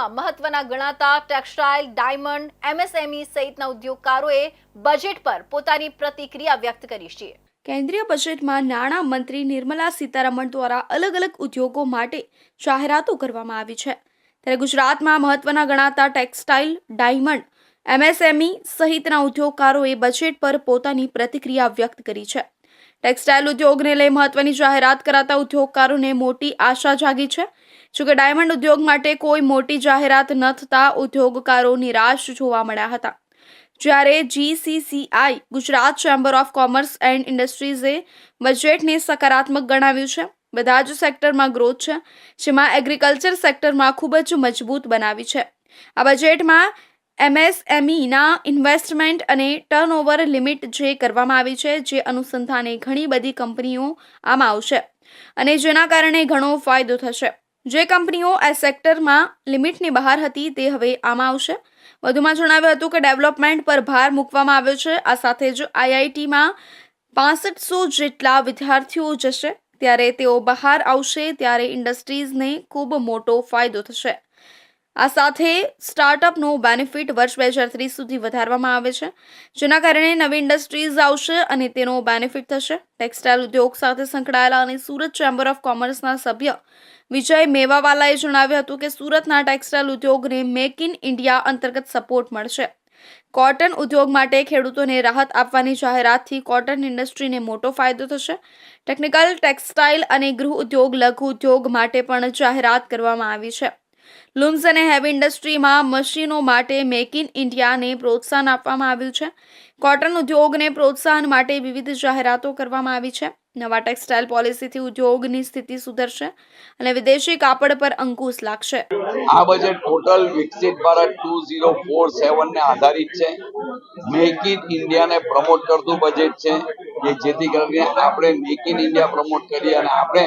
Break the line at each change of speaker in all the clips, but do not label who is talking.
ઉદ્યોગમાં મહત્વના ગણાતા ટેક્સટાઇલ, ડાયમંડ, એમએસએમઈ સહિતના ઉદ્યોગકારોએ બજેટ પર પોતાની પ્રતિક્રિયા વ્યક્ત કરી છે।
કેન્દ્રીય બજેટમાં નાણાં મંત્રી નિર્મલા સીતારમણ દ્વારા અલગ અલગ ઉદ્યોગો માટે જાહેરાતો કરવામાં આવી છે। ત્યારે ગુજરાતમાં મહત્વના ગણાતા ટેક્સટાઇલ, ડાયમંડ, એમએસએમઈ સહિતના ઉદ્યોગકારોએ બજેટ પર પોતાની પ્રતિક્રિયા વ્યક્ત કરી છે। ટેક્સટાઇલ ઉદ્યોગને લઈ મહત્વની જાહેરાત કરાતા ઉદ્યોગકારોને મોટી આશા જાગી છે। જોકે ડાયમંડ ઉદ્યોગ માટે કોઈ મોટી જાહેરાત ન થતા ઉદ્યોગકારો નિરાશ જોવા મળ્યા હતા। જ્યારે GCCI Gujarat chamber of commerce and ઇન્ડસ્ટ્રીઝે બજેટને સકારાત્મક ગણાવ્યું છે। બધા જ સેક્ટરમાં ગ્રોથ છે, જેમાં એગ્રીકલ્ચર સેક્ટરમાં ખૂબ જ મજબૂત બનાવી છે। આ બજેટમાં એમએસએમઈના ઇન્વેસ્ટમેન્ટ અને ટર્નઓવર લિમિટ જે કરવામાં આવી છે, જે અનુસંધાને ઘણી બધી કંપનીઓ આમાં આવશે અને જેના કારણે ઘણો ફાયદો થશે। જે કંપનીઓ આ સેક્ટરમાં લિમિટની બહાર હતી તે હવે આમાં આવશે। વધુમાં જણાવ્યું હતું કે ડેવલપમેન્ટ પર ભાર મૂકવામાં આવ્યો છે। આ સાથે જ આઈઆઈટીમાં 6500 જેટલા વિદ્યાર્થીઓ જશે, ત્યારે તેઓ બહાર આવશે ત્યારે ઇન્ડસ્ટ્રીઝને ખૂબ મોટો ફાયદો થશે। આ સાથે સ્ટાર્ટઅપનો બેનિફિટ વર્ષ 2030 સુધી વધારવામાં આવે છે, જેના કારણે નવી ઇન્ડસ્ટ્રીઝ આવશે અને તેનો બેનિફિટ થશે। ટેક્સટાઇલ ઉદ્યોગ સાથે સંકળાયેલા અને સુરત ચેમ્બર ઓફ કોમર્સના સભ્ય વિજય મેવાવાલાએ જણાવ્યું હતું કે સુરતના ટેક્સટાઇલ ઉદ્યોગને મેક ઇન ઇન્ડિયા અંતર્ગત સપોર્ટ મળશે। કોટન ઉદ્યોગ માટે ખેડૂતોને રાહત આપવાની જાહેરાતથી કોટન ઇન્ડસ્ટ્રીને મોટો ફાયદો થશે। ટેકનિકલ, ટેક્સટાઇલ અને ગૃહ ઉદ્યોગ, લઘુ ઉદ્યોગ માટે પણ જાહેરાત કરવામાં આવી છે। લૂમ્સ અને હેવી ઇન્ડસ્ટ્રીમાં મશીનો માટે મેક ઇન ઇન્ડિયાને પ્રોત્સાહન આપવામાં આવ્યું છે। કોટન ઉદ્યોગને પ્રોત્સાહન માટે વિવિધ જાહેરાતો કરવામાં આવી છે। નવા ટેક્સટાઇલ પોલિસીથી ઉદ્યોગની સ્થિતિ સુધરશે અને વિદેશી કાપડ પર અંકુશ લાગશે।
આ બજેટ ટોટલ વિકસિત ભારત 2047 ને આધારિત છે। મેક ઇન ઇન્ડિયાને પ્રમોટ કરતું બજેટ છે કે જેથી કરીને આપણે મેક ઇન ઇન્ડિયા પ્રમોટ કરીએ અને આપણે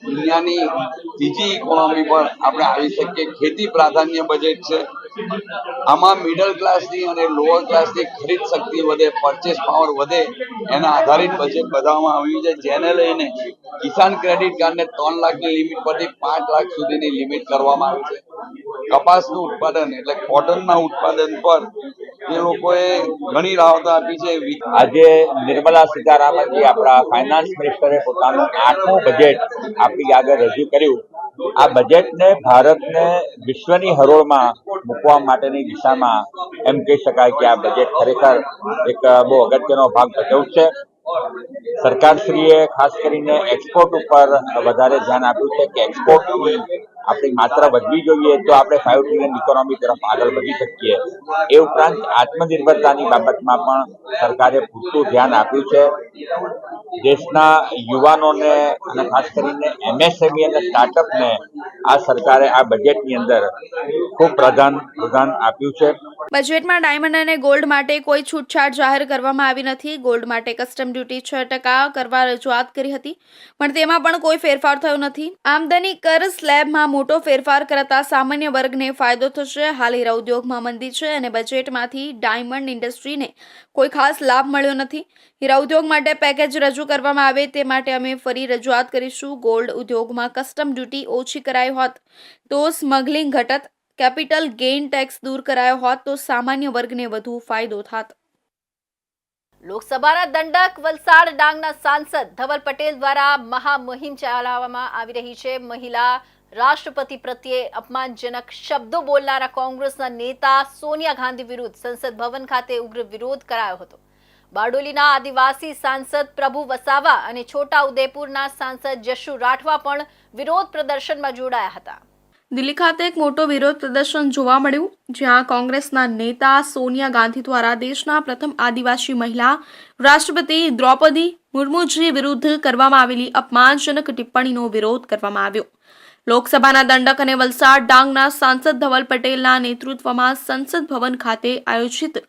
દુનિયાની ત્રીજી ઇકોનોમી પર આપણે આવી શકીએ। ખેતી પ્રાધાન્ય બજેટ છે। આમાં મિડલ ક્લાસની અને લોઅર ક્લાસની ખરીદ શક્તિ વધે, પરચેસ પાવર વધે એના આધારિત બજેટ બનાવવામાં આવ્યું છે, જેને લઈને કિસાન ક્રેડિટ કાર્ડને 3 લાખની લિમિટ પરથી 5 લાખ સુધીની લિમિટ કરવામાં આવી છે। કપાસનું ઉત્પાદન એટલે કોટનના ઉત્પાદન પર એ લોકોએ ઘણી રાહતો આપી છે।
આજે નિર્મલા સીતારામનજી આપણા ફાઇનાન્સ મિનિસ્ટરે પોતાનું 8મું બજેટ આપણી આગળ રજૂ કર્યું। આ બજેટને ભારતને વિશ્વની હરોળમાં મૂકવા માટેની દિશામાં એમ કહી શકાય કે આ બજેટ ખરેખર એક બહુ અગત્યનો ભાગ ભજવશે। સરકારશ્રીએ ખાસ કરીને એક્સપોર્ટ ઉપર વધારે ધ્યાન આપ્યું છે કે એક્સપોર્ટની આપણી માત્રા વધવી જોઈએ તો આપણે 5 ટ્રિલિયન ઇકોનોમી તરફ આગળ વધી શકીએ। એ ઉપરાંત આત્મનિર્ભરતાની બાબતમાં પણ સરકારે પૂરતું ધ્યાન આપ્યું છે। દેશના યુવાનોને અને ખાસ કરીને એમએસએમઈ અને સ્ટાર્ટઅપને આ સરકારે આ બજેટની અંદર ખૂબ પ્રાધાન્ય આપ્યું છે।
બજેટમાં ડાયમંડ અને ગોલ્ડ માટે કોઈ છૂટછાટ જાહેર કરવામાં આવી નથી। ગોલ્ડ માટે કસ્ટમ ડ્યુટી 6% કરવા રજૂઆત કરી હતી, પણ તેમાં પણ કોઈ ફેરફાર થયો નથી। આમદની કર સ્લેબમાં મોટો ફેરફાર કરતા સામાન્ય વર્ગને ફાયદો થશે। હાલ હીરા ઉદ્યોગમાં મંદી છે અને બજેટમાંથી ડાયમંડ ઇન્ડસ્ટ્રીને કોઈ ખાસ લાભ મળ્યો નથી। હીરા ઉદ્યોગ માટે પેકેજ રજૂ કરવામાં આવે તે માટે અમે ફરી રજૂઆત કરીશું। ગોલ્ડ ઉદ્યોગમાં કસ્ટમ ડ્યુટી ઓછી કરાઈ હોત તો સ્મગલિંગ ઘટત, કેપિટલ ગેઇન ટેક્સ દૂર કરાયો હોત તો સામાન્ય વર્ગને વધુ ફાયદો થાત।
લોકસભાના દંડક વલસાડ ડાંગના સાંસદ ધવલ પટેલ દ્વારા મહામુહિમ ચલાવવામાં આવી રહી છે। મહિલા રાષ્ટ્રપતિ પ્રત્યે અપમાનજનક શબ્દો બોલનારા કોંગ્રેસના નેતા સોનિયા ગાંધી વિરુદ્ધ સંસદ ભવન ખાતે ઉગ્ર વિરોધ કરાયો હતો। બારડોલીના આદિવાસી સાંસદ પ્રભુ વસાવા અને છોટા ઉદેપુરના સાંસદ જશુ રાઠવા પણ વિરોધ પ્રદર્શનમાં જોડાયા હતા।
દિલ્હી ખાતે એક મોટો વિરોધ પ્રદર્શન જોવા મળ્યું, જ્યાં કોંગ્રેસના નેતા સોનિયા ગાંધી દ્વારા દેશના પ્રથમ આદિવાસી મહિલા રાષ્ટ્રપતિ દ્રૌપદી મુર્મુજી વિરુદ્ધ કરવામાં આવેલી અપમાનજનક ટિપ્પણીનો વિરોધ કરવામાં આવ્યો। લોકસભાના દંડક અને વલસાડ ડાંગના સાંસદ ધવલ પટેલના નેતૃત્વમાં સંસદ ભવન ખાતે આયોજિત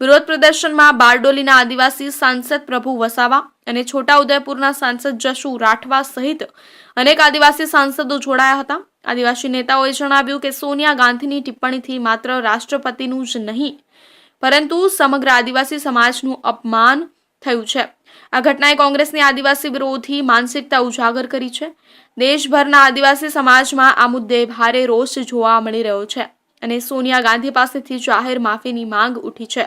વિરોધ પ્રદર્શનમાં બારડોલીના આદિવાસી સાંસદ પ્રભુ વસાવા અને છોટાઉદેપુરના સાંસદ જશુ રાઠવા સહિત અનેક આદિવાસી સાંસદો જોડાયા હતા। આદિવાસી નેતાઓએ જણાવ્યું કે સોનિયા ગાંધીની ટિપ્પણીથી માત્ર રાષ્ટ્રપતિનું જ નહીં પરંતુ સમગ્ર આદિવાસી સમાજનું અપમાન થયું છે। આ ઘટનાએ કોંગ્રેસની આદિવાસી વિરોધી માનસિકતા ઉજાગર કરી છે। દેશભરના આદિવાસી સમાજમાં આ મુદ્દે ભારે રોષ જોવા મળી રહ્યો છે। અને સોનિયા ગાંધી પાસેથી જાહેર માફીની માંગ ઉઠી છે.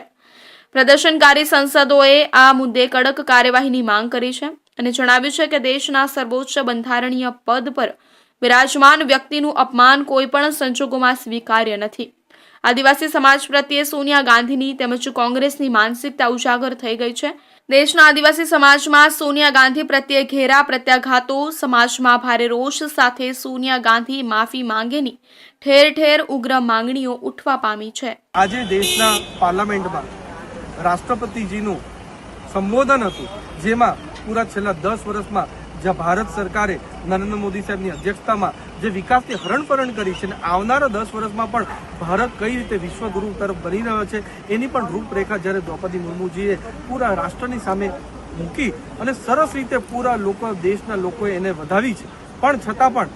પ્રદર્શનકારી સંસદોએ આ મુદ્દે કડક કાર્યવાહીની માંગ કરી છે અને જણાવ્યું છે કે દેશના સર્વોચ્ચ બંધારણીય પદ પર વિરાજમાન વ્યક્તિનું અપમાન કોઈપણ સંજોગોમાં સ્વીકાર્ય નથી. આદિવાસી સમાજ પ્રત્યે સોનિયા ગાંધીની તેમજ કોંગ્રેસની માનસિકતા ઉજાગર થઈ ગઈ છે. દેશના આદિવાસી સમાજમાં સોનિયા ગાંધી પ્રત્યે ઘેરા પ્રત્યાઘાતો, સમાજમાં ભારે રોષ સાથે સોનિયા ગાંધી માફી માંગેની ઠેર ઠેર ઉગ્ર માંગણીઓ ઉઠવા પામી છે.
આજે દેશના પાર્લામેન્ટમાં રાષ્ટ્રપતિજીનું સંબોધન હતું, જેમાં પૂરા છેલ્લા 10 વર્ષમાં જ્યાં ભારત સરકારે નરેન્દ્ર મોદી સાહેબની અધ્યક્ષતામાં જે વિકાસની હરણફરણ કરી છે અને આવનારા 10 વર્ષમાં પણ ભારત કઈ રીતે વિશ્વગુરુ તરફ બની રહ્યો છે એની પણ રૂપરેખા જ્યારે દ્રૌપદી મુર્મુજીએ પૂરા રાષ્ટ્રની સામે મૂકી અને સરસ રીતે પૂરા દેશના લોકોએ એને વધાવી છે. પણ છતાં પણ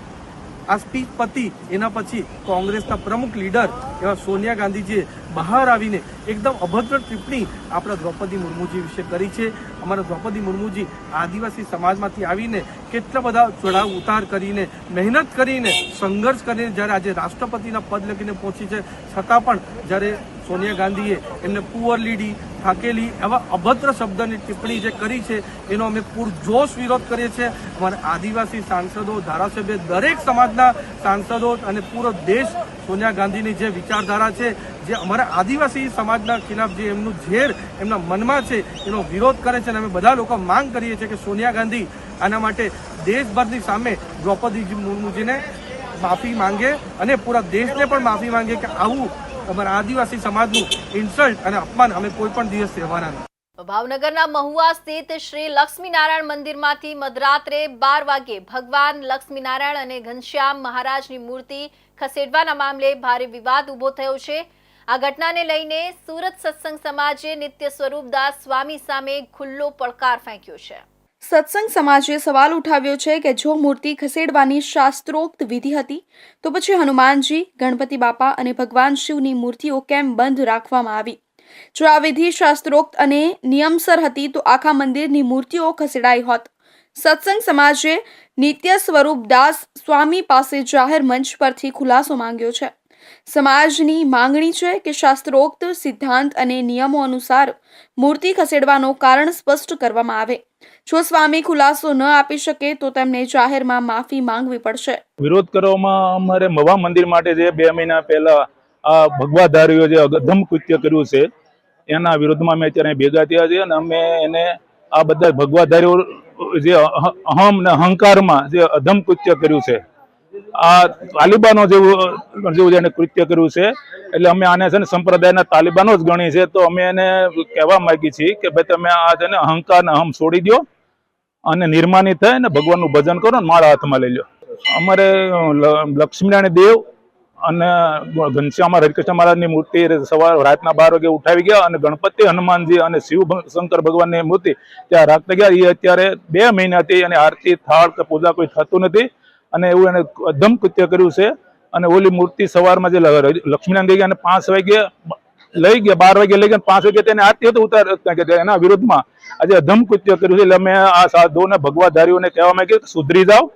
આ સ્પીચ પતી એના પછી કોંગ્રેસના પ્રમુખ લીડર એવા સોનિયા ગાંધીજીએ બહાર આવીને એકદમ અભદ્ર ટિપ્પણી આપણા દ્રૌપદી મુર્મુજી વિશે કરી છે. અમારા દ્રૌપદી મુર્મુજી આદિવાસી સમાજમાંથી આવીને કેટલા બધા ચઢાવ ઉતાર કરીને મહેનત કરીને સંઘર્ષ કરીને જ્યારે આજે રાષ્ટ્રપતિના પદ લગીને પહોંચી છે, છતાં પણ જ્યારે સોનિયા ગાંધીએ એમને પુઅર લીડી, થાકેલી એવા અભદ્ર શબ્દની ટિપ્પણી જે કરી છે એનો અમે પૂરજોશ વિરોધ કરીએ છીએ. અમારા આદિવાસી સાંસદો, ધારાસભ્ય, દરેક સમાજના સાંસદો અને પૂરો દેશ સોનિયા ગાંધીની જે વિચારધારા છે, જે અમારા આદિવાસી સમાજના ખિલાફ જે એમનું ઝેર એમના મનમાં છે એનો વિરોધ કરે છે અને અમે બધા લોકો માંગ કરીએ છીએ કે સોનિયા ગાંધી આના માટે દેશભરની સામે દ્રૌપદી મુર્મુજીને માફી માંગે અને પૂરા દેશને પણ માફી માંગે કે આવું અમારા આદિવાસી સમાજનું ઇન્સલ્ટ અને અપમાન અમે કોઈ પણ દિવસ સહેવાના નથી.
ભાવનગરના મહુવા સ્થિત શ્રી લક્ષ્મીનારાયણ મંદિરમાંથી મધરાત્રે 12 વાગ્યે ભગવાન લક્ષ્મીનારાયણ અને ઘનશ્યામ મહારાજની મૂર્તિ ખસેડવાના મામલે ભારે વિવાદ ઉભો થયો છે. આ ઘટનાને લઈને સુરત સત્સંગ સમાજે નિત્ય સ્વરૂપદાસ સ્વામી સામે ખુલ્લો પડકાર ફેંક્યો છે.
સત્સંગ સમાજે સવાલ ઉઠાવ્યો છે કે જો મૂર્તિ ખસેડવાની શાસ્ત્રોક્ત વિધિ હતી તો પછી હનુમાનજી, ગણપતિ બાપા અને ભગવાન શિવની મૂર્તિઓ કેમ બંધ રાખવામાં આવી? જો આ વિધિ શાસ્ત્રોક્ત અને નિયમસર હતી તો આખા મંદિરની મૂર્તિઓ ખસેડાઈ હોત. સત્સંગ સમાજે નિત્ય સ્વરૂપદાસ સ્વામી પાસે જાહેર મંચ પરથી ખુલાસો માંગ્યો છે. સમાજની માંગણી છે કે શાસ્ત્રોક્ત સિદ્ધાંત અને નિયમો અનુસાર મૂર્તિ ખસેડવાનું કારણ સ્પષ્ટ કરવામાં આવે. જો સ્વામી ખુલાસો ન આપી શકે તો તેમને જાહેરમાં માફી માંગવી પડશે.
વિરોધ કરવામાં અમારે મવા મંદિર માટે જે 2 મહિના પહેલા આ ભગવાધારીઓ જે અધમ કૃત્ય કર્યું છે એના વિરોધમાં અમે અત્યારે ભેગા થયા છીએ અને અમે એને આ બધા ભગવાધારીઓ જે અહમ ને અહંકારમાં જે અધમ કૃત્ય કર્યું છે, આ તાલિબાનો જેવું એને કૃત્ય કર્યું છે, એટલે અમે આને છે ને સંપ્રદાયના તાલિબાનો જ ગણી છે. તો અમે એને કહેવા માંગીએ છીએ કે ભાઈ તમે આ છે ને અહંકાર ને અહમ છોડી દો અને નિર્માની થાય ને ભગવાનનું ભજન કરો ને માળા હાથમાં લઈ લો. અમારે લક્ષ્મીનારાયણ દેવ અને ઘનશ્યામ હરિકૃષ્ણ મહારાજની મૂર્તિ સવાર રાતના 12 વાગે ઉઠાવી ગયા અને ગણપતિ, હનુમાનજી અને શિવ શંકર ભગવાનની મૂર્તિ ત્યાં રાખતા ગયા. એ અત્યારે 2 મહિનાથી અને આરતી, થાળ કે પૂજા કોઈ થતું નથી અને એવું એને અધમ કૃત્ય કર્યું છે. અને ઓલી મૂર્તિ સવારમાં જે લક્ષ્મીનારાયણ ગયા અને 5 વાગે લઈ ગયા, 12 વાગે લઈ ગયા, 5 વાગે તેને આરતી તો ઉતાર એના વિરોધમાં આજે અધમ કૃત્ય કર્યું છે. એટલે અમે આ સાધુઓને ભગવાધારીઓને કહેવા માંગીએ સુધરી જાઓ.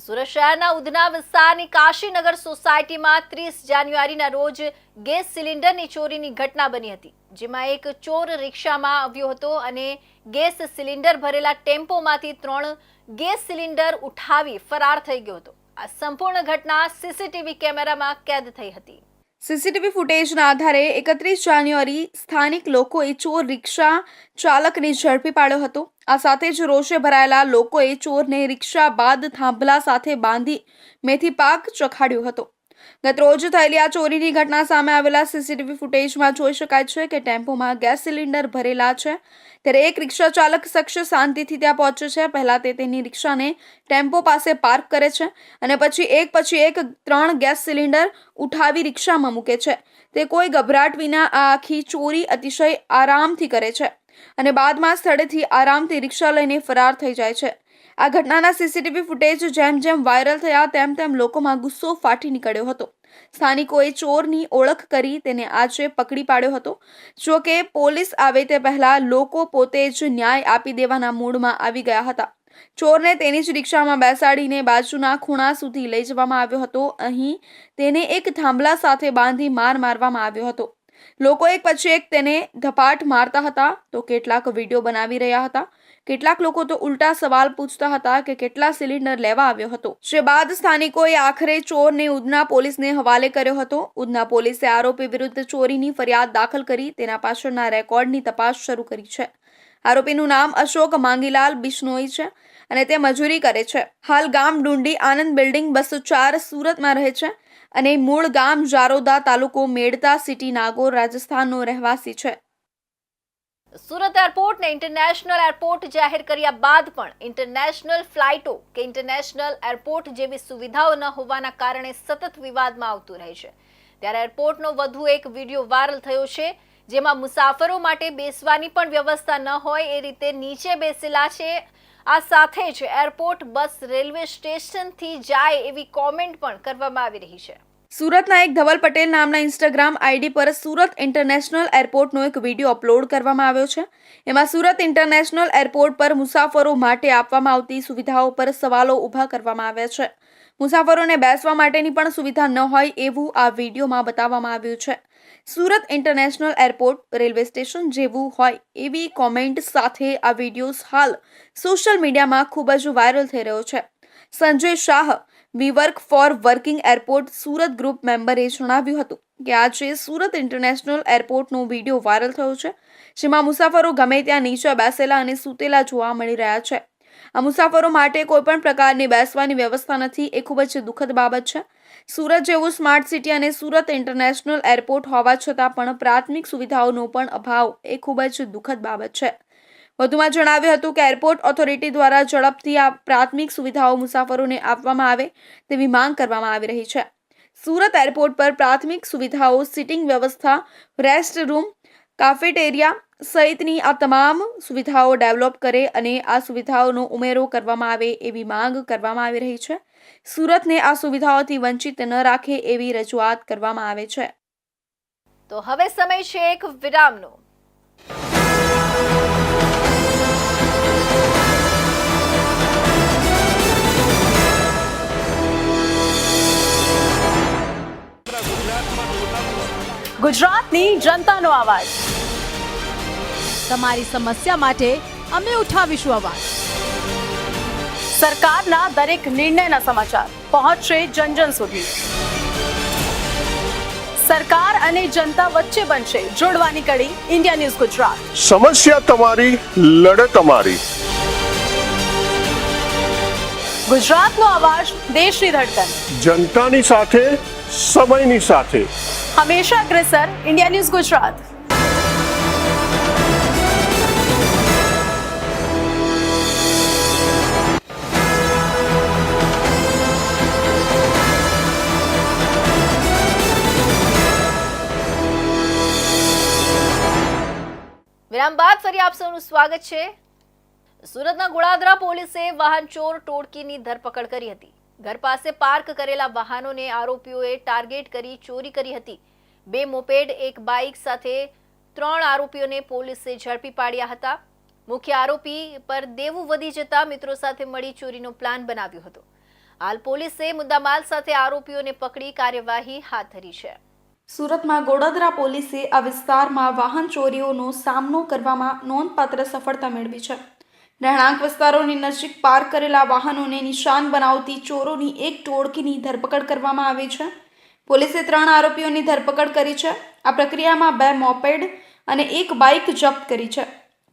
સુરત શહેરના ઉધના વિસ્તારની કાશીનગર સોસાયટીમાં 30 જાન્યુઆરીના રોજ ગેસ સિલિન્ડરની ચોરીની ઘટના બની હતી, જેમાં એક ચોર રિક્ષામાં આવ્યો હતો અને ગેસ સિલિન્ડર ભરેલા ટેમ્પોમાંથી 3 ગેસ સિલિન્ડર ઉઠાવી ફરાર થઈ ગયો હતો. આ સંપૂર્ણ ઘટના સીસીટીવી કેમેરામાં કેદ થઈ હતી.
સીસીટીવી ફૂટેજના આધારે 31 જાન્યુઆરી સ્થાનિક લોકોએ ચોર રિક્ષા ચાલકને ઝડપી પાડ્યો હતો. આ સાથે જ રોષે ભરાયેલા લોકોએ ચોરને રિક્ષા બાદ થાંભલા સાથે બાંધી મેથી પાક ચખાડ્યો હતો. ગત રોજ થયેલી આ ચોરીની ઘટના સામે આવેલા સીસીટીવી ફૂટેજમાં જોઈ શકાય છે કે ટેમ્પોમાં ગેસ સિલિન્ડર ભરેલા છે, ત્યારે એક રિક્ષા ચાલક શખ્સ શાંતિથી ત્યાં પહોંચે છે. પહેલા તે તેની રિક્ષાને ટેમ્પો પાસે પાર્ક કરે છે અને પછી એક 3 ગેસ સિલિન્ડર ઉઠાવી રિક્ષામાં મૂકે છે. તે કોઈ ગભરાટ વિના આ આખી ચોરી અતિશય આરામથી કરે છે અને બાદમાં સ્થળેથી આરામથી રિક્ષા લઈને ફરાર થઈ જાય છે. આ ઘટનાના સીસીટીવી ફૂટેજ જેમ વાયરલ થયા તેમ લોકોમાં ગુસ્સો ફાટી નીકળ્યો હતો. સ્થાનિકોએ ચોરની ઓળખ કરી તેને આજે પકડી પાડ્યો હતો. જો કે પોલીસ આવે તે પહેલા લોકો પોતે જ ન્યાય આપી દેવાના મૂડમાં આવી ગયા હતા. ચોરને તેની જ રિક્ષામાં બેસાડીને બાજુના ખૂણા સુધી લઈ જવામાં આવ્યો હતો. અહીં તેને એક થાંભલા સાથે બાંધી મારવામાં આવ્યો હતો. લોકો એક પછી એક તેને ધપાટ મારતા હતા તો કેટલાક વિડીયો બનાવી રહ્યા હતા. કેટલાક લોકો તો ઉલટા સવાલ પૂછતા હતા કે કેટલા સિલિન્ડર લેવા આવ્યો હતો. જે બાદ સ્થાનિકોએ આખરે ચોરને ઉધના પોલીસને હવાલે કર્યો હતો. ઉધના પોલીસે આરોપી વિરુદ્ધ ચોરીની ફરિયાદ દાખલ કરી તેના પાછળના રેકોર્ડની તપાસ શરૂ કરી છે. આરોપીનું નામ અશોક માંગીલાલ બિશ્નોઈ છે અને તે મજૂરી કરે છે. હાલ ગામ ડુંડી આનંદ બિલ્ડિંગ 204 સુરતમાં રહે છે અને મૂળ ગામ જારોદા, તાલુકો મેડતા, સિટી નાગોર, રાજસ્થાનનો રહેવાસી છે.
સુરત એરપોર્ટને ઇન્ટરનેશનલ એરપોર્ટ જાહેર કર્યા બાદ પણ ઇન્ટરનેશનલ ફ્લાઇટો કે ઇન્ટરનેશનલ એરપોર્ટ જેવી સુવિધાઓ ન હોવાના કારણે સતત વિવાદમાં આવતું રહે છે. ત્યારે એરપોર્ટનો વધુ એક વિડીયો વાયરલ થયો છે, જેમાં મુસાફરો માટે બેસવાની પણ વ્યવસ્થા ન હોય એ રીતે નીચે બેસેલા છે. આ સાથે જ એરપોર્ટ બસ રેલવે સ્ટેશનથી જાય એવી કોમેન્ટ પણ કરવામાં આવી રહી છે.
સુરતના એક ધવલ પટેલ નામના ઇન્સ્ટાગ્રામ આઈડી પર સુરત ઇન્ટરનેશનલ એરપોર્ટનો એક વિડીયો અપલોડ કરવામાં આવ્યો છે. એમાં સુરત ઇન્ટરનેશનલ એરપોર્ટ પર મુસાફરો માટે આપવામાં આવતી સુવિધાઓ પર સવાલો ઊભા કરવામાં આવ્યા છે. મુસાફરોને બેસવા માટેની પણ સુવિધા ન હોય એવું આ વિડીયોમાં બતાવવામાં આવ્યું છે. Surat international airport railway station જેવું હોય એવી કોમેન્ટ સાથે આ વિડીયો હાલ સોશિયલ મીડિયામાં ખૂબ જ વાયરલ થઈ રહ્યો છે. Sanjay Shah, we work for working airport Surat group મેમ્બરે જણાવ્યું હતું કે આજે સુરત ઇન્ટરનેશનલ એરપોર્ટનો વિડીયો વાયરલ થયો છે, જેમાં મુસાફરો ગમે ત્યાં નીચે બેસેલા અને સૂતેલા જોવા મળી રહ્યા છે. આ મુસાફરો માટે કોઈ પણ પ્રકારની બેસવાની વ્યવસ્થા નથી, એ ખૂબ જ દુઃખદ બાબત છે. સુરત જેવું સ્માર્ટ સિટી અને સુરત ઇન્ટરનેશનલ એરપોર્ટ હોવા છતાં પણ પ્રાથમિક સુવિધાઓનો પણ અભાવ એ ખૂબ જ દુઃખદ બાબત છે. વધુમાં જણાવ્યું હતું કે એરપોર્ટ ઓથોરિટી દ્વારા ઝડપથી આ પ્રાથમિક સુવિધાઓ મુસાફરોને આપવામાં આવે તેવી માંગ કરવામાં આવી રહી છે. સુરત એરપોર્ટ પર પ્રાથમિક સુવિધાઓ, સિટિંગ વ્યવસ્થા, રેસ્ટ રૂમ, કાફેટેરિયા સહિતની આ તમામ સુવિધાઓ ડેવલપ કરે અને આ સુવિધાઓનો ઉમેરો કરવામાં આવે એવી માંગ કરવામાં આવી રહી છે. સુરતને આ સુવિધાઓથી વંચિત ન રાખે એવી રજૂઆત કરવામાં આવે છે.
તો હવે સમય છે એક વિરામનો.
ગુજરાતની જનતાનો અવાજ. તમારી સમસ્યા માટે અમે ઉઠાવીશું અવાજ. સરકારના દરેક નિર્ણયના સમાચાર પહોંચશે જન સુધી. સરકાર અને જનતા વચ્ચે બનશે જોડવાની કડી ઇન્ડિયા ન્યૂઝ ગુજરાત.
સમસ્યા તમારી, લડત અમારી.
ગુજરાતનો અવાજ, દેશની ધડકન.
જનતાની સાથે, સમયની સાથે.
હંમેશા અગ્રેસર ઇન્ડિયા ન્યૂઝ ગુજરાત.
વિરામ બાદ ફરી આપ સૌનું સ્વાગત છે. સુરતના ગોળાદરા પોલીસે વાહન ચોર ટોળકીની ધરપકડ કરી હતી. ઘર પાસે પાર્ક કરેલા વાહનોને આરોપીઓએ ટાર્ગેટ કરી ચોરી કરી હતી. 2 મોપેડ, 1 બાઇક સાથે 3 આરોપીઓને પોલીસે ઝડપી પાડ્યા હતા. મુખ્ય આરોપી પર દેવું વધી જતા મિત્રો સાથે મળી ચોરીનો પ્લાન બનાવ્યો હતો. હાલ પોલીસે મુદ્દામાલ સાથે આરોપીઓને પકડી કાર્યવાહી હાથ ધરી છે.
સુરતમાં ગોળાદરા પોલીસે આ વિસ્તારમાં વાહન ચોરીઓનો સામનો કરવામાં નોંધપાત્ર સફળતા મેળવી છે. રહેણાંક વિસ્તારોની નજીક પાર્ક કરેલા વાહનોને નિશાન બનાવતી ચોરોની એક ટોળકીની ધરપકડ કરવામાં આવી છે. પોલીસે 3 આરોપીઓની ધરપકડ કરી છે. આ પ્રક્રિયામાં 2 મોપેડ અને 1 બાઇક જપ્ત કરી છે.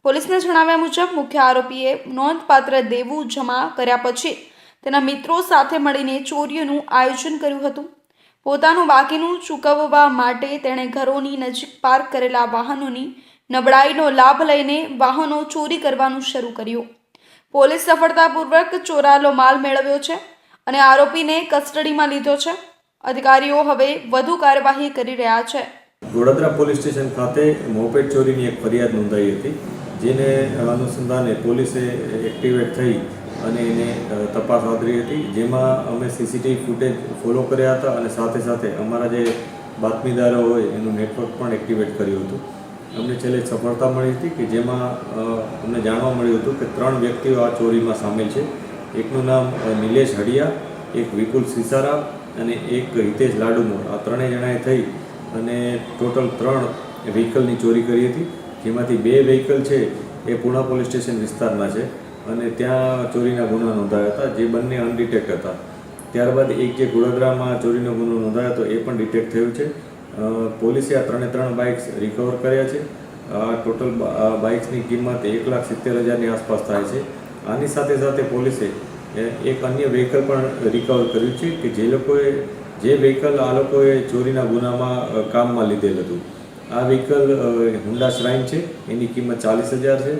પોલીસના જણાવ્યા મુજબ મુખ્ય આરોપીએ નોંધપાત્ર દેવું જમા કર્યા પછી તેના મિત્રો સાથે મળીને ચોરીઓનું આયોજન કર્યું હતું. પોતાનું બાકીનું ચૂકવવા માટે તેણે ઘરોની નજીક પાર્ક કરેલા વાહનોની નબળાઈનો લાભ લઈને વાહનો ચોરી કરવાનું શરૂ કર્યું. પોલીસ સફળતાપૂર્વક ચોરાયેલો માલ મેળવ્યો છે અને આરોપીને કસ્ટડીમાં લીધો છે. અધિકારીઓ હવે વધુ કાર્યવાહી કરી રહ્યા છે.
વડોદરા પોલીસ સ્ટેશન ખાતે મોપેડ ચોરીની એક ફરિયાદ નોંધાઈ હતી, જેને અનુસંધાને પોલીસે એક્ટિવેટ થઈ અને એને તપાસ હાથ ધરી હતી, જેમાં અમે સીસીટીવી ફૂટેજ ફોલો કર્યા હતા અને સાથે સાથે અમારા જે બાતમીદારો હોય એનું નેટવર્ક પણ એક્ટિવેટ કર્યું હતું. અમને છેલ્લે સફળતા મળી હતી કે જેમાં અમને જાણવા મળ્યું હતું કે 3 વ્યક્તિઓ આ ચોરીમાં સામેલ છે. એકનું નામ નિલેશ હડિયા, એક વિપુલ સિસારા અને એક હિતેશ લાડુમોર. આ 3 જણાએ થઈ અને ટોટલ 3 વ્હીકલની ચોરી કરી હતી, જેમાંથી 2 વ્હીકલ છે એ પૂણા પોલીસ સ્ટેશન વિસ્તારના છે અને ત્યાં ચોરીના ગુના નોંધાયા હતા, જે બંને અનડિટેક્ટ હતા. ત્યારબાદ એક જે વડોદરામાં ચોરીનો ગુનો નોંધાયો હતો એ પણ ડિટેક્ટ થયું છે. પોલીસે આ 3 બાઇક્સ રિકવર કર્યા છે. આ ટોટલ બાઇક્સની કિંમત 1,70,000ની આસપાસ થાય છે. આની સાથે સાથે પોલીસે એક અન્ય વ્હીકલ પણ રિકવર કર્યું છે કે જે વ્હીકલ આ લોકોએ ચોરીના ગુનામાં કામમાં લીધેલ હતું. આ વ્હીકલ હુન્ડા શ્રાઇન છે, એની કિંમત 40,000 છે,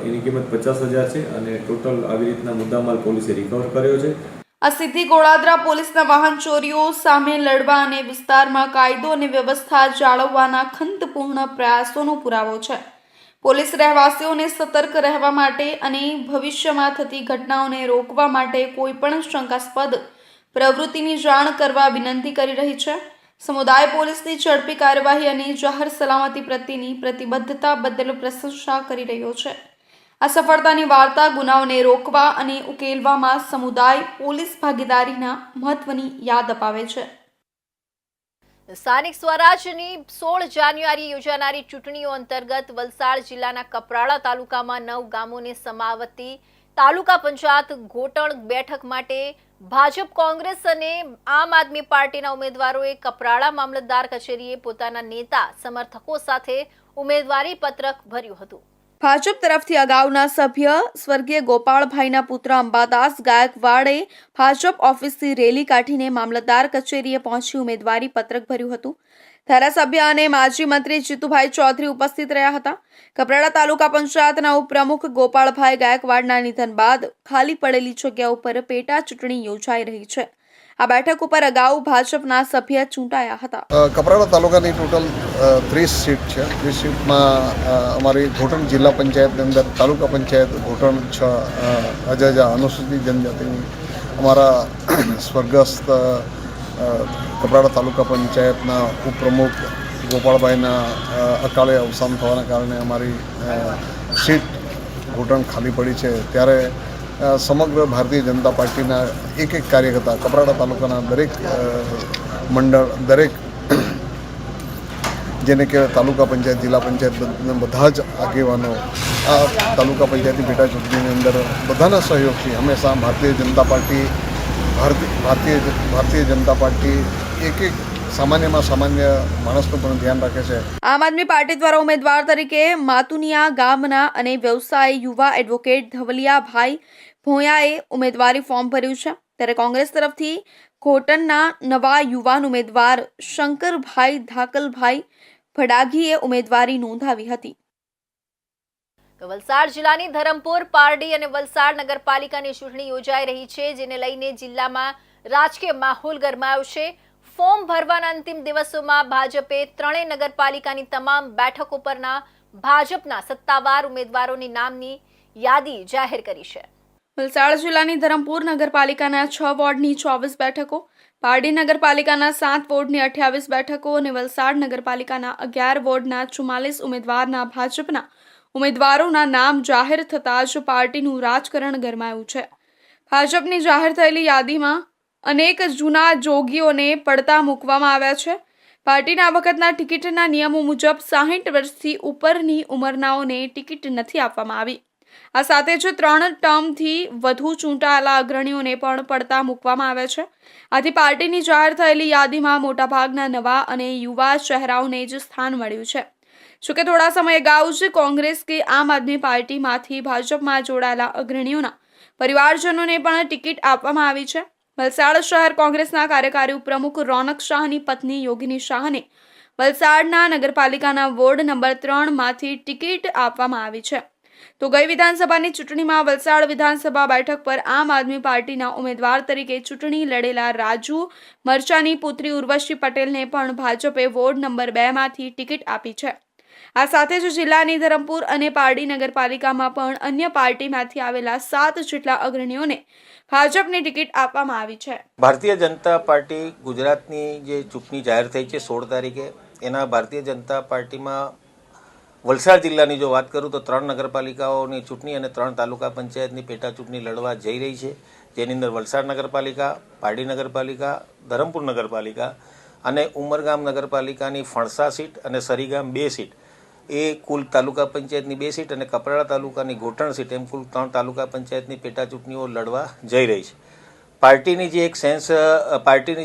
એની કિંમત 50,000 છે અને ટોટલ આવી રીતના મુદ્દામાલ પોલીસે રિકવર કર્યો છે.
આ સિદ્ધિ ગોળાદરા પોલીસના વાહન ચોરીઓ સામે લડવા અને વિસ્તારમાં કાયદો અને વ્યવસ્થા જાળવવાના ખંતપૂર્ણ પ્રયાસોનો પુરાવો છે. પોલીસ રહેવાસીઓને સતર્ક રહેવા માટે અને ભવિષ્યમાં થતી ઘટનાઓને રોકવા માટે કોઈપણ શંકાસ્પદ પ્રવૃત્તિની જાણ કરવા વિનંતી કરી રહી છે. સમુદાય પોલીસની ઝડપી કાર્યવાહી અને જાહેર સલામતી પ્રત્યેની પ્રતિબદ્ધતા બદલ પ્રશંસા કરી રહ્યો છે. આ સફળતાની વાર્તા ગુનાઓને રોકવા અને ઉકેલવામાં સમુદાય પોલીસ ભાગીદારીના મહત્વની યાદ અપાવે છે.
સ્થાનિક સ્વરાજની 16 જાન્યુઆરી યોજાનારી ચૂંટણીઓ અંતર્ગત વલસાડ જિલ્લાના કપરાડા તાલુકામાં 9 ગામોને સમાવતી તાલુકા પંચાયત ઘોટણ બેઠક માટે ભાજપ, કોંગ્રેસ અને આમ આદમી પાર્ટીના ઉમેદવારોએ કપરાડા મામલતદાર કચેરીએ પોતાના નેતા સમર્થકો સાથે ઉમેદવારી પત્રક ભર્યું હતું.
ભાજપ તરફથી અગાઉના સભ્ય સ્વર્ગીય ગોપાળભાઈના પુત્ર અંબાદાસ ગાયકવાડે ભાજપ ઓફિસથી રેલી કાઢીને મામલતદાર કચેરીએ પહોંચી ઉમેદવારી પત્રક ભર્યું હતું. ધારાસભ્ય અને માજી મંત્રી જીતુભાઈ ચૌધરી ઉપસ્થિત રહ્યા હતા. કપરાડા તાલુકા પંચાયતના ઉપપ્રમુખ ગોપાળભાઈ ગાયકવાડના નિધન બાદ ખાલી પડેલી જગ્યા ઉપર પેટા ચૂંટણી યોજાઈ રહી છે. આ બેઠક ઉપર અગાઉ ભાજપના સભ્ય ચૂંટાયા હતા.
કપરાડા તાલુકાની ટોટલ 30 સીટ છે. 30 સીટમાં અમારી ઘોટણ જિલ્લા પંચાયતની અંદર તાલુકા પંચાયત ઘોટણ 6 અજાજા અનુસૂચિત જનજાતિની અમારા સ્વર્ગસ્થ કપરાડા તાલુકા પંચાયતના ઉપપ્રમુખ ગોપાળભાઈના અકાળે અવસાન થવાના કારણે અમારી સીટ ઘોટણ ખાલી પડી છે. ત્યારે સમગ્ર ભારતીય જનતા પાર્ટીના એક કાર્યકર્તા કપરાડા તાલુકાના દરેક મંડળ, દરેક જેને કહેવાય તાલુકા પંચાયત, જિલ્લા પંચાયત, બધા જ આગેવાનો આ તાલુકા પંચાયતની પેટા ચૂંટણીની અંદર બધાના સહયોગથી હંમેશા ભારતીય જનતા પાર્ટી એક સામાન્યમાં સામાન્ય માણસનું પણ ધ્યાન રાખે છે.
આમ આદમી પાર્ટી દ્વારા ઉમેદવાર તરીકે માતુનિયા ગામના અને વ્યવસાય યુવા એડવોકેટ ધવલિયાભાઈ ભોયાએ ઉમેદવારી ફોર્મ ભર્યું છે. ત્યારે કોંગ્રેસ તરફથી ઘોટણના નવા યુવાન ઉમેદવાર શંકરભાઈ ધાકલભાઈ ભડાગીએ ઉમેદવારી નોંધાવી હતી.
વલસાડ જિલ્લાની ધરમપુર, પારડી અને વલસાડ નગરપાલિકાની ચૂંટણી યોજાઈ રહી છે, જેને લઈને જિલ્લામાં રાજકીય માહોલ ગરમાયો છે. ફોર્મ ભરવાના અંતિમ દિવસોમાં ભાજપે 3 નગરપાલિકાની તમામ બેઠકો પરના ભાજપના સત્તાવાર ઉમેદવારોની નામની યાદી જાહેર કરી છે.
વલસાડ જિલ્લાની ધરમપુર નગરપાલિકાના 6 વોર્ડની 24 બેઠકો, પારડી નગરપાલિકાના 7 વોર્ડની 28 બેઠકો અને વલસાડ નગરપાલિકાના 11 વોર્ડના 44 ઉમેદવારના ભાજપના ઉમેદવારોના નામ જાહેર થતાં જ પાર્ટીનું રાજકારણ ગરમાયું છે. ભાજપની જાહેર થયેલી યાદીમાં અનેક જૂના જોગીઓને પડતા મૂકવામાં આવ્યા છે. પાર્ટીના આ વખતના ટિકિટના નિયમો મુજબ 60 વર્ષથી ઉપરની ઉંમરનાઓને ટિકિટ નથી આપવામાં આવી. આ સાથે જ 3 ટર્મથી વધુ ચૂંટાયેલા અગ્રણીઓને પણ પડતા મૂકવામાં આવ્યા છે. આથી પાર્ટીની જાહેર થયેલી યાદીમાં મોટાભાગના નવા અને યુવા ચહેરાઓને જ સ્થાન મળ્યું છે. જોકે થોડા સમય અગાઉ જ કોંગ્રેસ કે આમ આદમી પાર્ટીમાંથી ભાજપમાં જોડાયેલા અગ્રણીઓના પરિવારજનોને પણ ટિકિટ આપવામાં આવી છે. વલસાડ શહેર કોંગ્રેસના કાર્યકારી પ્રમુખ રોનક શાહની પત્ની યોગિની શાહને વલસાડના નગરપાલિકાના વોર્ડ નંબર 3માંથી ટિકિટ આપવામાં આવી છે. તો ગઈ વિધાનસભાની ચૂંટણીમાં વલસાડ વિધાનસભા બેઠક પર આમ આદમી પાર્ટીના ઉમેદવાર તરીકે ચૂંટણી લડેલા રાજુ મરચાની પુત્રી ઉર્વશી પટેલને પણ ભાજપે વોર્ડ નંબર 2માંથી ટિકિટ આપી છે. આ સાથે જ જિલ્લાની ધરમપુર અને પારડી નગરપાલિકામાં પણ અન્ય પાર્ટીમાંથી આવેલા 7 જેટલા અગ્રણીઓને ભાજપની ટિકિટ આપવામાં આવી છે.
ભારતીય જનતા પાર્ટી ગુજરાતની જે ચૂંટણી જાહેર થઈ છે 16 તારીખે, એના ભારતીય જનતા પાર્ટીમાં વલસાડ જિલ્લાની જો વાત કરું તો 3 નગરપાલિકાઓની ચૂંટણી અને 3 તાલુકા પંચાયતની પેટા ચૂંટણી લડવા જઈ રહી છે, જેની અંદર વલસાડ નગરપાલિકા, પારડી નગરપાલિકા, ધરમપુર નગરપાલિકા અને ઉમરગામ નગરપાલિકાની ફણસા સીટ અને સરીગામ 2 સીટ, એ કુલ તાલુકા પંચાયતની 2 સીટ અને કપરાડા તાલુકાની ઘોટણ સીટ, એમ કુલ 3 તાલુકા પંચાયતની પેટા ચૂંટણીઓ લડવા જઈ રહી છે. પાર્ટીની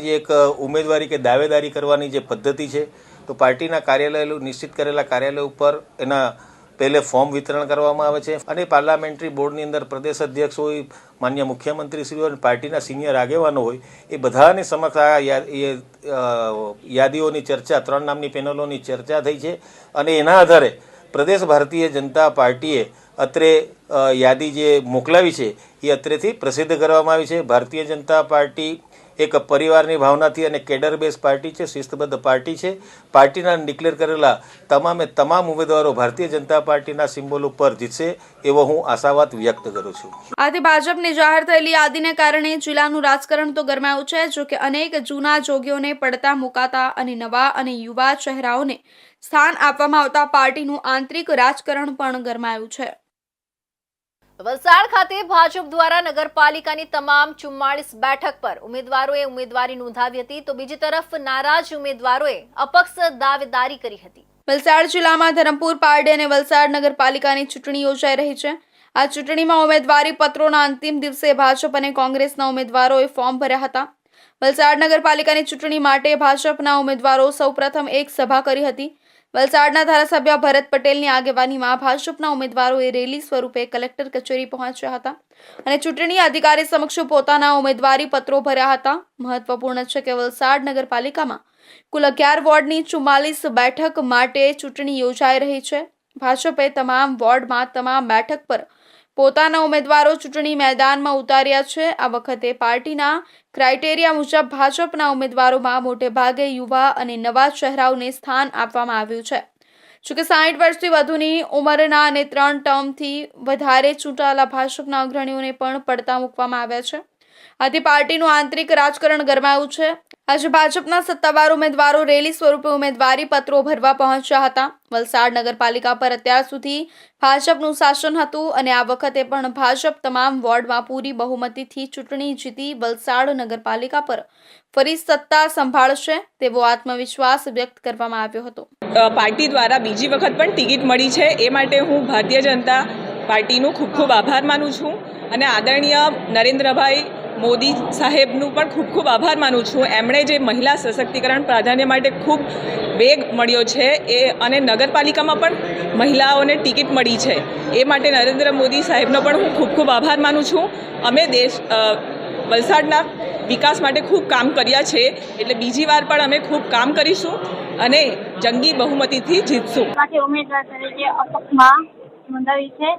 જે એક ઉમેદવારી કે દાવેદારી કરવાની જે પદ્ધતિ છે, તો પાર્ટીના કાર્યાલય નિશ્ચિત કરેલા કાર્યાલય ઉપર એના પહેલે ફોર્મ વિતરણ કરવામાં આવે છે અને પાર્લામેન્ટરી બોર્ડની અંદર પ્રદેશ અધ્યક્ષ હોય, માન્ય મુખ્યમંત્રી શ્રી હોય, પાર્ટીના સિનિયર આગેવાનો હોય, એ બધાની સમક્ષ આ યાદીઓની ચર્ચા, 3 નામની પેનલોની ચર્ચા થઈ છે અને એના આધારે પ્રદેશ ભારતીય જનતા પાર્ટીએ અત્રે યાદી જે મોકલાવી છે એ અત્રેથી પ્રસિદ્ધ કરવામાં આવી છે. ભારતીય જનતા પાર્ટી એક પરિવારની ભાવનાથી અને કેડર બેઝ પાર્ટી છે, શિસ્તબદ્ધ પાર્ટી છે. પાર્ટીના ડિક્લેર કરેલા તમામ ઉમેદવારો ભારતીય જનતા પાર્ટીના સિમ્બોલ ઉપર જીતશે એવો હું આશાવાદ વ્યક્ત કરું છું.
આથી ભાજપની જાહેર થયેલી યાદીને કારણે જિલ્લાનું રાજકારણ તો ગરમાયું છે, જો કે અનેક જૂના જોગીઓને પડતા મુકાતા અને નવા અને યુવા ચહેરાઓને સ્થાન આપવામાં આવતા પાર્ટીનું આંતરિક રાજકારણ પણ ગરમાયું છે.
વલસાડ ખાતે ભાજપ દ્વારા નગરપાલિકાની તમામ 44 બેઠક પર ઉમેદવારોએ ઉમેદવારી નોંધાવી હતી, તો બીજી તરફ નારાજ ઉમેદવારોએ અપક્ષ દાવેદારી કરી હતી.
વલસાડ જિલ્લામાં ધરમપુર, પારડી અને વલસાડ નગરપાલિકાની ચૂંટણી યોજાઈ રહી છે. આ ચૂંટણીમાં ઉમેદવારી પત્રોના અંતિમ દિવસે ભાજપ અને કોંગ્રેસના ઉમેદવારોએ ફોર્મ ભર્યા હતા. વલસાડ નગરપાલિકાની ચૂંટણી માટે ભાજપના ઉમેદવારો સૌપ્રથમ એક સભા કરી હતી. વલસાડના ધારાસભ્ય ભરત પટેલની આગેવાનીમાં ભાજપના ઉમેદવારોએ રેલી સ્વરૂપે કલેક્ટર કચેરી પહોંચ્યા હતા અને ચૂંટણી અધિકારી સમક્ષ પોતાના ઉમેદવારી પત્રો ભર્યા હતા. મહત્વપૂર્ણ છે કે વલસાડ નગરપાલિકામાં કુલ 11 વોર્ડની 44 બેઠક માટે ચૂંટણી યોજાઈ રહી છે. ભાજપે તમામ વોર્ડમાં તમામ બેઠક પર પોતાના ઉમેદવારો ચૂંટણી મેદાનમાં ઉતાર્યા છે. આ વખતે પાર્ટીના ક્રાઇટેરિયા મુજબ ભાજપના ઉમેદવારોમાં મોટે ભાગે યુવા અને નવા ચહેરાઓને સ્થાન આપવામાં આવ્યું છે. જોકે 60 વર્ષથી વધુની ઉંમરના અને 3 ટર્મથી વધારે ચૂંટાયેલા ભાજપના અગ્રણીઓને પણ પડતા મૂકવામાં આવ્યા છે. આથી પાર્ટીનું આંતરિક રાજકારણ ગરમાયું છે. આજે ભાજપના સત્તાવાર ઉમેદવારો રેલી સ્વરૂપે ઉમેદવારી પત્રો ભરવા પહોંચ્યા હતા. વલસાડ નગરપાલિકા પર અત્યાર સુધી ભાજપનું શાસન હતું અને આ વખતે પણ ભાજપ તમામ વોર્ડમાં પૂરી બહુમતીથી ચૂંટણી જીતી વલસાડ નગરપાલિકા પર ફરી સત્તા સંભાળશે તેવો આત્મવિશ્વાસ વ્યક્ત કરવામાં આવ્યો હતો.
પાર્ટી દ્વારા બીજી વખત પણ ટિકિટ મળી છે, એ માટે હું ભારતીય જનતા પાર્ટીનો ખૂબ ખૂબ આભાર માનું છું અને આદરણીય નરેન્દ્રભાઈ મોદી સાહેબનું પણ ખૂબ ખૂબ આભાર માનું છું. એમણે જે મહિલા સશક્તિકરણ પ્રાધાન્ય માટે ખૂબ વેગ મળ્યો છે એ અને નગરપાલિકામાં પણ મહિલાઓને ટિકિટ મળી છે, એ માટે નરેન્દ્ર મોદી સાહેબનો પણ હું ખૂબ ખૂબ આભાર માનું છું. અમે વલસાડના વિકાસ માટે ખૂબ કામ કર્યા છે, એટલે બીજી વાર પણ અમે ખૂબ કામ કરીશું અને જંગી બહુમતીથી જીતશું.
ઉમેદવાર તરીકે અપક્ષમાં નોંધાવી છે.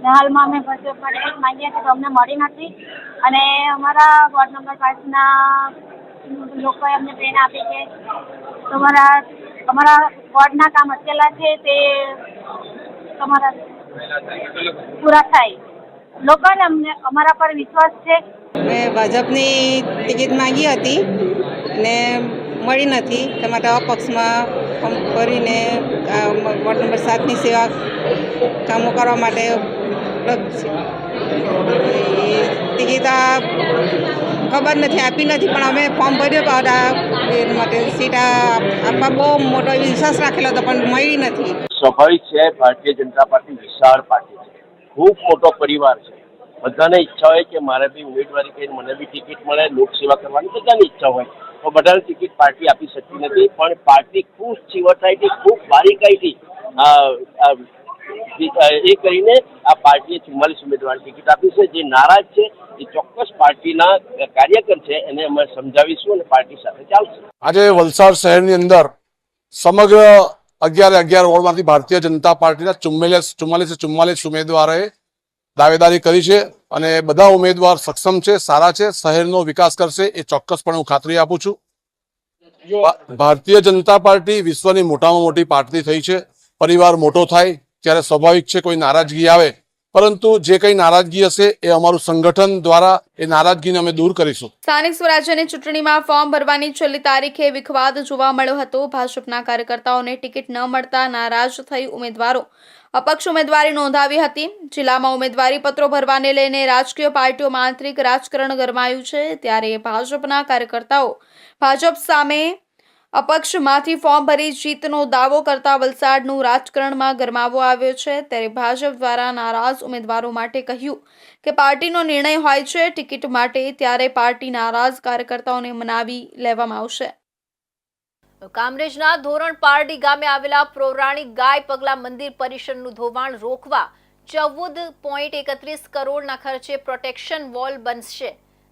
હાલમાં અમે ભાજપમાં ટિકિટ માંગીએ છીએ તો અમને મળી નથી અને અમારા વોર્ડ નંબર 5ના લોકોએ અમને પ્રેરણા આપી છે તો અમારા વોર્ડના કામ અટકેલા છે તે તમારા પૂરા થાય. લોકોને અમારા પર વિશ્વાસ છે.
મેં ભાજપની ટિકિટ માંગી હતી ને મળી નથી, તે માટે અપક્ષમાં કરીને વોર્ડ નંબર 7ની સેવા કામો કરવા માટે ઉપલબ્ધ છે. ટિકિટ ખબર નથી, આપી નથી, પણ અમે ફોર્મ ભર્યો એ માટે સીટ આપવા બહુ મોટો વિશ્વાસ રાખેલો હતો પણ મળી નથી.
સ્વાભાવિક છે, ભારતીય જનતા પાર્ટી વિશાળ પાર્ટી છે, ખૂબ મોટો પરિવાર છે. બધાને ઈચ્છા હોય કે મારે બી ઉમેદવારી કરીને મને બી ટિકિટ મળે, લોકસેવા કરવાની બધાની ઈચ્છા હોય, તો બધાને ટિકિટ પાર્ટી આપી શકતી નથી. પણ પાર્ટી ખૂબ ચીવટાઈથી, ખૂબ બારીકાઈથી એ કરીને આ પાર્ટીએ 44 ઉમેદવાર ટિકિટ આપી છે. જે નારાજ છે એ ચોક્કસ પાર્ટીના કાર્યકર છે, એને અમે સમજાવીશું અને પાર્ટી સાથે ચાલશે.
આજે વલસાડ શહેરની અંદર સમગ્ર 11 વોર્ડમાંથી ભારતીય જનતા પાર્ટીના 44 ઉમેદવારોએ દાવેદારી કરી છે અને બધા ઉમેદવાર સક્ષમ છે, સારા છે, શહેરનો વિકાસ કરશે એ ચોક્કસપણે હું ખાતરી આપું છું. ભારતીય જનતા પાર્ટી વિશ્વની મોટામાં મોટી પાર્ટી થઈ છે. પરિવાર મોટો થાય ત્યારે સ્વાભાવિક છે કોઈ નારાજગી આવે, પરંતુ જે કંઈ નારાજગી હશે એ અમારું સંગઠન દ્વારા એ નારાજગીને અમે દૂર કરીશું.
સ્થાનિક સ્વરાજ્યની ચૂંટણીમાં ફોર્મ ભરવાની છેલ્લી તારીખે વિખવાદ જોવા મળ્યો હતો. ભાજપના કાર્યકર્તાઓને ટિકિટ ન મળતા નારાજ થઈ ઉમેદવારો અપક્ષ ઉમેદવારી નોંધાવી હતી. જિલ્લામાં ઉમેદવારી પત્રો ભરવાને લઈને રાજકીય પાર્ટીઓમાં આંતરિક રાજકારણ ગરમાયું છે. ત્યારે ભાજપના કાર્યકર્તાઓ ભાજપ સામે અપક્ષમાંથી ફોર્મ ભરી જીતનો દાવો કરતા વલસાડનું રાજકારણમાં ગરમાવો આવ્યો છે. ત્યારે ભાજપ દ્વારા નારાજ ઉમેદવારો માટે કહ્યું કે પાર્ટીનો નિર્ણય હોય છે ટિકિટ માટે, ત્યારે પાર્ટી નારાજ કાર્યકર્તાઓને મનાવી લેવામાં આવશે.
કામરેજના ધોરણ પારડી ગામે આવેલા પૌરાણિક ગાય પગલા મંદિર પરિસરનું ધોવાણ રોકવા 14.31 કરોડના ખર્ચે પ્રોટેક્શન વોલ બનશે.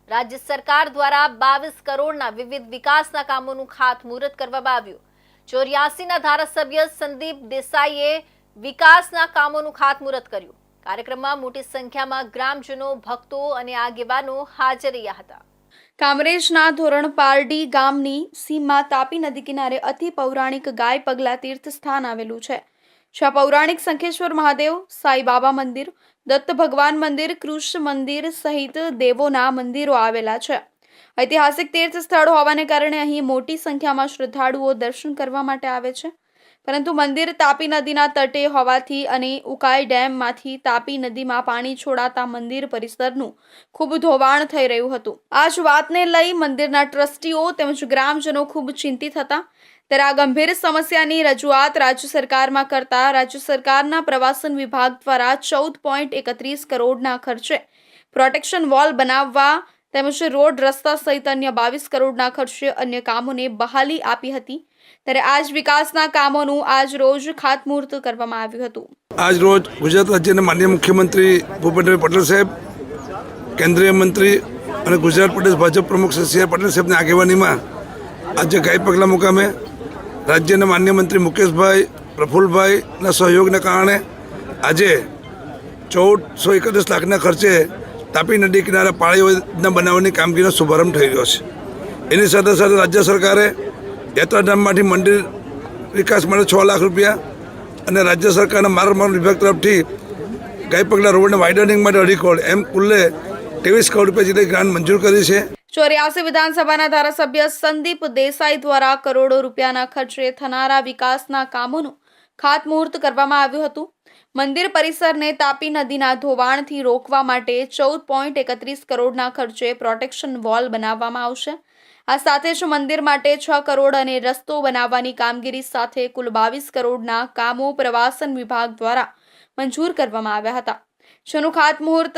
રાજ્ય સરકાર દ્વારા 22 કરોડના વિવિધ વિકાસના કામોનું ખાતમુહૂર્ત કરવામાં આવ્યું. 84ના ધારાસભ્ય સંદીપ દેસાઈએ વિકાસના કામોનું ખાતમુહૂર્ત કર્યું. કાર્યક્રમમાં મોટી સંખ્યામાં ગ્રામજનો, ભક્તો અને આગેવાનો હાજર રહ્યા હતા.
કામરેજના ધોરણ પારડી ગામની સીમમાં તાપી નદી કિનારે અતિ પૌરાણિક ગાય પગલા તીર્થ સ્થાન આવેલું છે. જ્યાં પૌરાણિક શંખેશ્વર મહાદેવ, સાંઈબાબા મંદિર, દત્ત ભગવાન મંદિર, કૃષ્ણ મંદિર સહિત દેવોના મંદિરો આવેલા છે. ઐતિહાસિક તીર્થ સ્થળ હોવાને કારણે અહીં મોટી સંખ્યામાં શ્રદ્ધાળુઓ દર્શન કરવા માટે આવે છે. પરંતુ મંદિર તાપી નદીના તટે હોવાથી અને ઉકાઈ ડેમમાંથી તાપી નદીમાં પાણી છોડાતા મંદિર પરિસરનું ખૂબ ધોવાણ થઈ રહ્યું હતું. આ જ વાતને લઈ મંદિરના ટ્રસ્ટીઓ તેમજ ગ્રામજનો ખૂબ ચિંતિત હતા. ત્યારે આ ગંભીર સમસ્યાની રજૂઆત રાજ્ય સરકારમાં કરતા રાજ્ય સરકારના પ્રવાસન વિભાગ દ્વારા 14.31 કરોડના ખર્ચે પ્રોટેક્શન વોલ બનાવવા તેમજ રોડ, રસ્તા સહિત અન્ય 22 કરોડના ખર્ચે અન્ય કામોને બહાલી આપી હતી. ત્યારે આજ વિકાસના કામોનું આજ રોજ ખાતમુહૂર્ત કરવામાં આવ્યું હતું.
આજ રોજ ગુજરાત રાજ્યના માનનીય મુખ્યમંત્રી ભૂપેન્દ્રભાઈ પટેલ સાહેબ, કેન્દ્રીય મંત્રી અને ગુજરાત પ્રદેશ ભાજપ પ્રમુખ શ્રી સી આર પાટીલ સાહેબની આગેવાનીમાં આજે ગાય પગલા મુકામે રાજ્યના માનનીય મંત્રી મુકેશભાઈ, પ્રફુલ્લભાઈના સહયોગને કારણે આજે 1431 લાખના ખર્ચે તાપી નદી કિનારે પાળી યોજના બનાવવાની કામગીરીનો શુભારંભ થઈ રહ્યો છે. એની સાથે સાથે રાજ્ય સરકારે યાત્રાધામમાંથી મંદિર વિકાસ માટે 6 લાખ રૂપિયા અને રાજ્ય સરકારના માર્ગ વિભાગ તરફથી ગાય પગલા રોડના વાઇડનિંગ માટે 2.5 કરોડ એમ કુલ્લે 23 કરોડ રૂપિયા જેટલી ગ્રાન્ટ મંજૂર કરી છે.
84 વિધાનસભાના ધારાસભ્ય સંદીપ દેસાઈ દ્વારા કરોડો રૂપિયાના ખર્ચે થનારા વિકાસના કામોનું ખાતમુહૂર્ત કરવામાં આવ્યું હતું. મંદિર પરિસરને તાપી નદીના ધોવાણથી રોકવા માટે 14.31 કરોડના ખર્ચે પ્રોટેક્શન વોલ બનાવવામાં આવશે. આ સાથે જ મંદિર માટે 6 કરોડ અને રસ્તો બનાવવાની કામગીરી સાથે કુલ 22 કરોડના કામો પ્રવાસન વિભાગ દ્વારા મંજૂર કરવામાં આવ્યા હતા. જેનું ખાતમુહૂર્ત